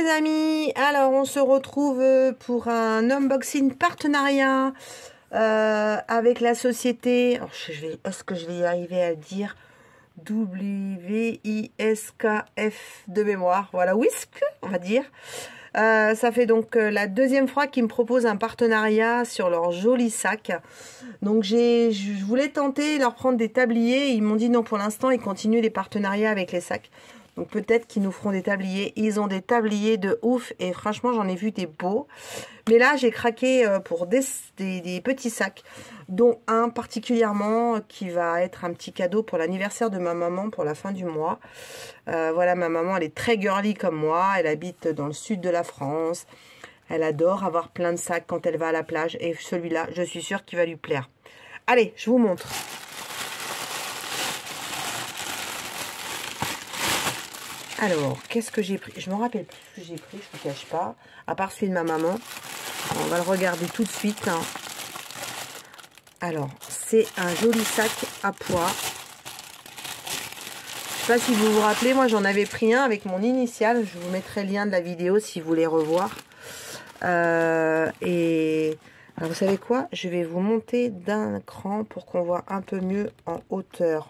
les amis, alors on se retrouve pour un unboxing partenariat avec la société, est-ce que je vais y arriver à le dire, WISKF de mémoire, voilà, Whisk, on va dire. Ça fait donc la deuxième fois qu'ils me proposent un partenariat sur leur joli sac. Donc je voulais tenter leur prendre des tabliers. Ils m'ont dit non, pour l'instant ils continuent les partenariats avec les sacs. Donc peut-être qu'ils nous feront des tabliers. Ils ont des tabliers de ouf et franchement j'en ai vu des beaux. Mais là j'ai craqué pour des petits sacs, dont un particulièrement qui va être un petit cadeau pour l'anniversaire de ma maman pour la fin du mois. Voilà, ma maman elle est très girly comme moi. Elle habite dans le sud de la France. Elle adore avoir plein de sacs quand elle va à la plage. Et celui-là, je suis sûre qu'il va lui plaire. Allez, je vous montre. Alors, qu'est-ce que j'ai pris? Je me rappelle plus ce que j'ai pris, je ne vous cache pas. À part celui de ma maman. On va le regarder tout de suite. Alors, c'est un joli sac à pois. Je ne sais pas si vous vous rappelez, moi j'en avais pris un avec mon initiale. Je vous mettrai le lien de la vidéo si vous voulez revoir. Et alors vous savez quoi, je vais vous monter d'un cran pour qu'on voit un peu mieux en hauteur.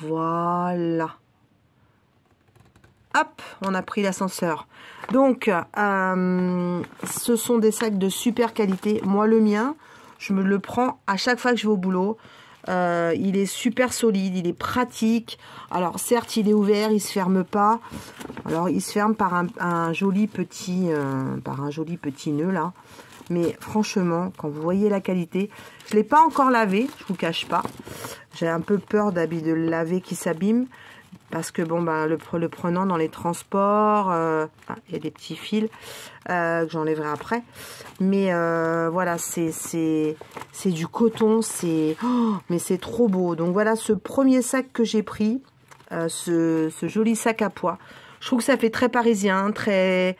Voilà, hop, on a pris l'ascenseur. Donc ce sont des sacs de super qualité. Moi le mien, je me le prends à chaque fois que je vais au boulot. Il est super solide, il est pratique. Alors certes il est ouvert, il se ferme pas. Alors il se ferme par un joli petit nœud là. Mais franchement, quand vous voyez la qualité, je l'ai pas encore lavé, je vous cache pas. J'ai un peu peur de le laver qui s'abîme. Parce que bon, ben, le prenant dans les transports, il y a des petits fils que j'enlèverai après. Mais voilà, c'est du coton, mais c'est trop beau. Donc voilà, ce premier sac que j'ai pris, ce joli sac à pois. Je trouve que ça fait très parisien, très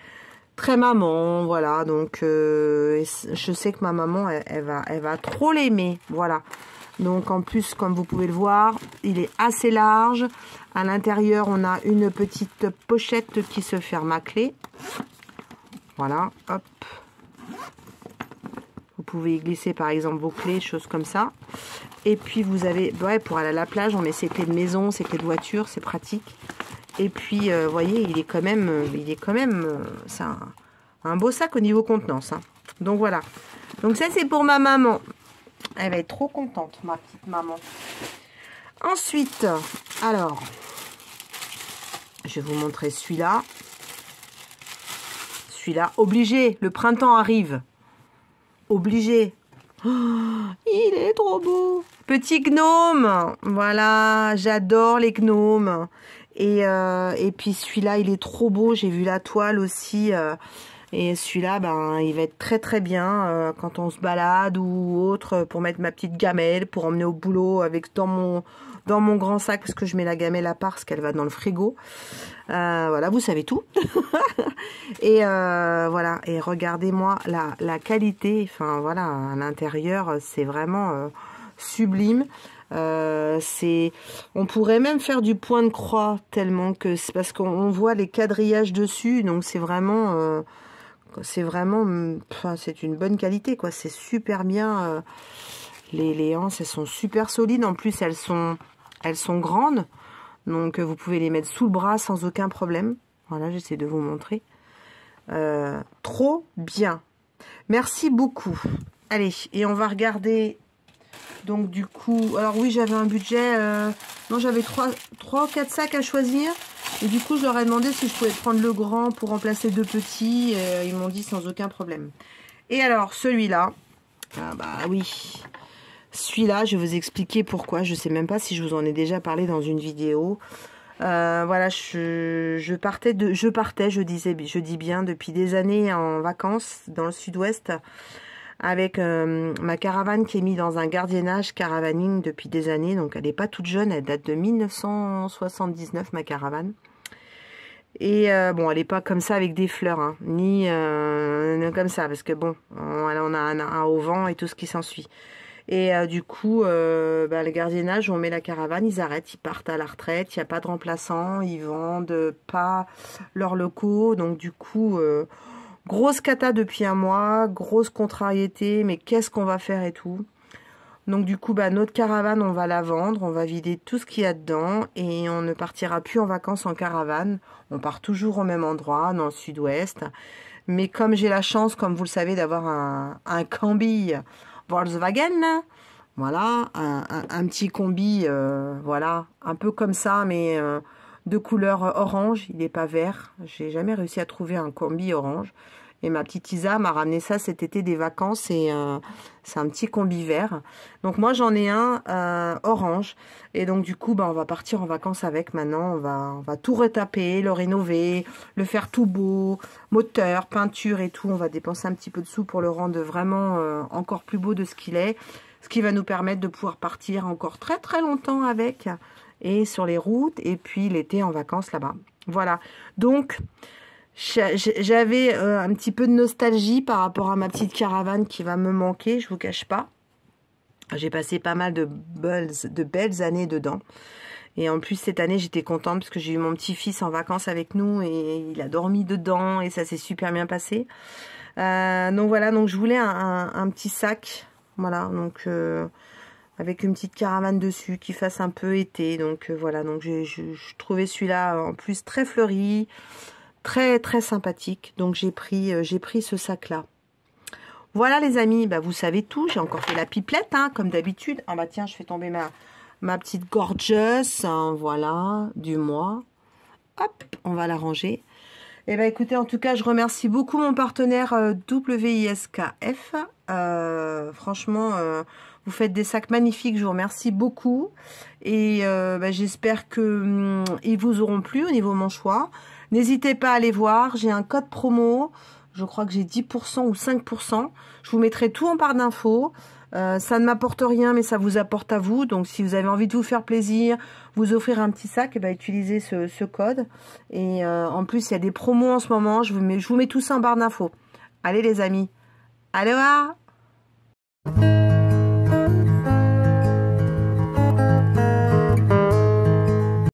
maman, voilà. Donc je sais que ma maman, elle va trop l'aimer, voilà. Donc en plus, comme vous pouvez le voir, il est assez large. À l'intérieur, on a une petite pochette qui se ferme à clé. Voilà, hop. Vous pouvez y glisser par exemple vos clés, choses comme ça. Et puis vous avez, ouais, pour aller à la plage, on met ses clés de maison, ses clés de voiture, c'est pratique. Et puis, vous voyez, il est quand même, c'est un beau sac au niveau contenance. Hein. Donc voilà. Donc ça, c'est pour ma maman. Elle va être trop contente, ma petite maman. Ensuite, alors, je vais vous montrer celui-là. Celui-là, obligé, le printemps arrive. Obligé. Oh, il est trop beau. Petit gnome. Voilà, j'adore les gnomes. Et puis celui-là, il est trop beau. J'ai vu la toile aussi. Et celui-là, ben, il va être très très bien quand on se balade ou autre, pour mettre ma petite gamelle, pour emmener au boulot avec dans mon grand sac, parce que je mets la gamelle à part, parce qu'elle va dans le frigo. Voilà, vous savez tout. Et voilà, et regardez-moi la qualité, enfin voilà, à l'intérieur, c'est vraiment sublime. On pourrait même faire du point de croix, tellement que c'est parce qu'on voit les quadrillages dessus, donc c'est vraiment c'est une bonne qualité, quoi. C'est super bien. Les anses, elles sont super solides. En plus, elles sont grandes. Donc, vous pouvez les mettre sous le bras sans aucun problème. Voilà, j'essaie de vous montrer. Trop bien. Merci beaucoup. Allez, et on va regarder. Donc, du coup, alors oui, j'avais un budget. Non, j'avais 3 ou 4 sacs à choisir. Et du coup, je leur ai demandé si je pouvais prendre le grand pour remplacer 2 petits. Ils m'ont dit sans aucun problème. Et alors, celui-là, ah bah oui, celui-là, je vais vous expliquer pourquoi. Je ne sais même pas si je vous en ai déjà parlé dans une vidéo. Voilà, je dis bien, depuis des années en vacances dans le sud-ouest, avec ma caravane qui est mise dans un gardiennage caravaning depuis des années. Donc elle n'est pas toute jeune, elle date de 1979, ma caravane. Et bon, elle n'est pas comme ça avec des fleurs, hein, ni comme ça, parce que bon, on a un auvent et tout ce qui s'ensuit. Et du coup, le gardiennage, on met la caravane, ils arrêtent, ils partent à la retraite, il n'y a pas de remplaçants, ils vendent pas leurs locaux. Donc du coup, grosse cata depuis un mois, grosse contrariété, mais qu'est-ce qu'on va faire et tout. Donc du coup, notre caravane, on va la vendre, on va vider tout ce qu'il y a dedans et on ne partira plus en vacances en caravane. On part toujours au même endroit, dans le sud-ouest. Mais comme j'ai la chance, comme vous le savez, d'avoir un combi Volkswagen, voilà, un petit combi, voilà, un peu comme ça, mais de couleur orange, il n'est pas vert. J'ai jamais réussi à trouver un combi orange. Et ma petite Isa m'a ramené ça cet été des vacances et c'est un petit combi vert. Donc moi j'en ai un orange et donc du coup on va partir en vacances avec maintenant. On va tout retaper, le rénover, le faire tout beau, moteur, peinture et tout. On va dépenser un petit peu de sous pour le rendre vraiment encore plus beau de ce qu'il est. Ce qui va nous permettre de pouvoir partir encore très très longtemps avec et sur les routes et puis l'été en vacances là-bas. Voilà, donc j'avais un petit peu de nostalgie par rapport à ma petite caravane qui va me manquer, je vous cache pas. J'ai passé pas mal de belles années dedans. Et en plus, cette année, j'étais contente parce que j'ai eu mon petit-fils en vacances avec nous et il a dormi dedans et ça s'est super bien passé. Donc voilà, donc je voulais un petit sac, voilà, donc avec une petite caravane dessus qui fasse un peu été. Donc voilà, donc je trouvais celui-là en plus très fleuri. Très très sympathique, donc j'ai pris ce sac là. Voilà les amis, vous savez tout. J'ai encore fait la pipelette hein, comme d'habitude. Ah tiens, je fais tomber ma petite gorgeous, hein, voilà, du mois. Hop, on va la ranger. Et écoutez, en tout cas, je remercie beaucoup mon partenaire WISKF. Franchement, vous faites des sacs magnifiques, je vous remercie beaucoup. Et j'espère que ils vous auront plu au niveau manchois. N'hésitez pas à aller voir, j'ai un code promo, je crois que j'ai 10% ou 5%. Je vous mettrai tout en barre d'infos. Ça ne m'apporte rien, mais ça vous apporte à vous. Donc, si vous avez envie de vous faire plaisir, vous offrir un petit sac, utilisez ce code. Et en plus, il y a des promos en ce moment. Je vous mets tout ça en barre d'infos. Allez les amis, aloha!